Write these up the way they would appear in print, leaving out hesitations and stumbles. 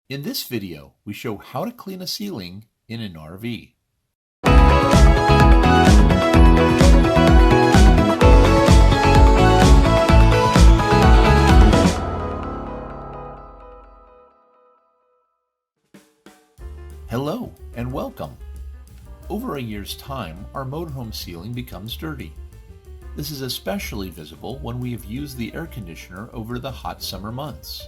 In this video, we show how to clean a ceiling in an RV. Hello and welcome. Over a year's time, our motorhome ceiling becomes dirty. This is especially visible when we have used the air conditioner over the hot summer months.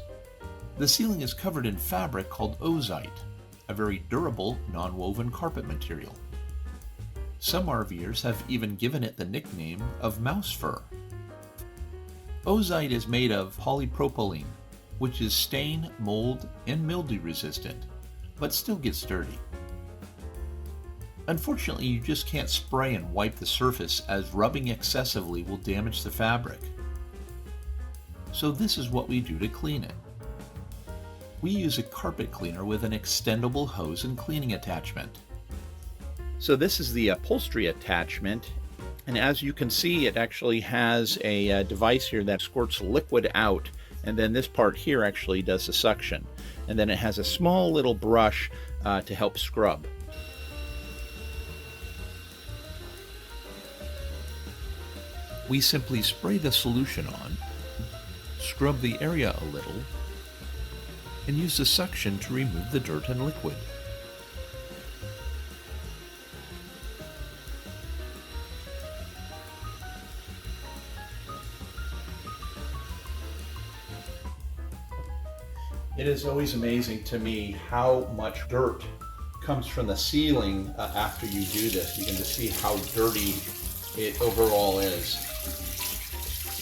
The ceiling is covered in fabric called ozite, a very durable, non-woven carpet material. Some RVers have even given it the nickname of mouse fur. Ozite is made of polypropylene, which is stain, mold, and mildew resistant, but still gets dirty. Unfortunately, you just can't spray and wipe the surface, as rubbing excessively will damage the fabric. So this is what we do to clean it. We use a carpet cleaner with an extendable hose and cleaning attachment. So this is the upholstery attachment, and as you can see, it actually has a device here that squirts liquid out, and then this part here actually does the suction. And then it has a small little brush to help scrub. We simply spray the solution on, scrub the area a little, and use the suction to remove the dirt and liquid. It is always amazing to me how much dirt comes from the ceiling after you do this. You can just see how dirty it overall is.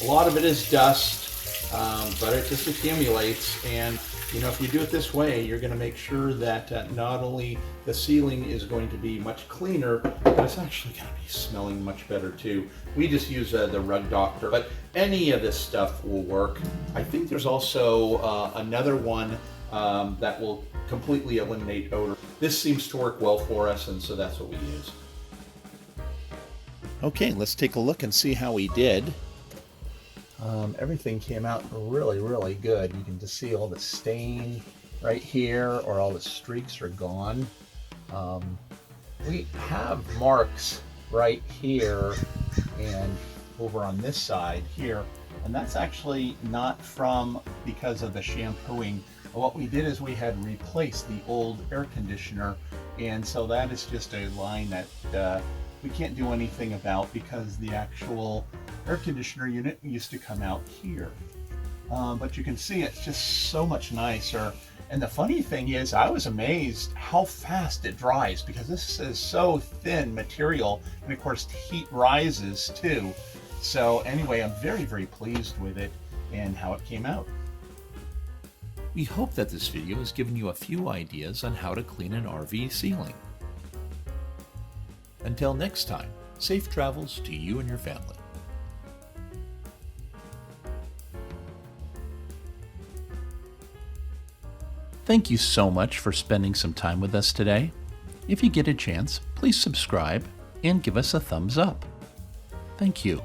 A lot of it is dust, but it just accumulates, and if you do it this way, you're going to make sure that not only the ceiling is going to be much cleaner, but it's actually going to be smelling much better too. We just use the Rug Doctor, but any of this stuff will work. I think there's also another one that will completely eliminate odor. This seems to work well for us, and so that's what we use. Okay, let's take a look and see how we did. Everything came out really good. You can just see all the stain right here, or all the streaks are gone. We have marks right here and over on this side here, and that's actually not because of the shampooing. What we did is we had replaced the old air conditioner, and so that is just a line that we can't do anything about, because the actual air conditioner unit used to come out here. But you can see it's just so much nicer. And the funny thing is, I was amazed how fast it dries, because this is so thin material, and of course heat rises too. So anyway, I'm very pleased with it and how it came out. We hope that this video has given you a few ideas on how to clean an RV ceiling. Until next time, safe travels to you and your family. Thank you so much for spending some time with us today. If you get a chance, please subscribe and give us a thumbs up. Thank you.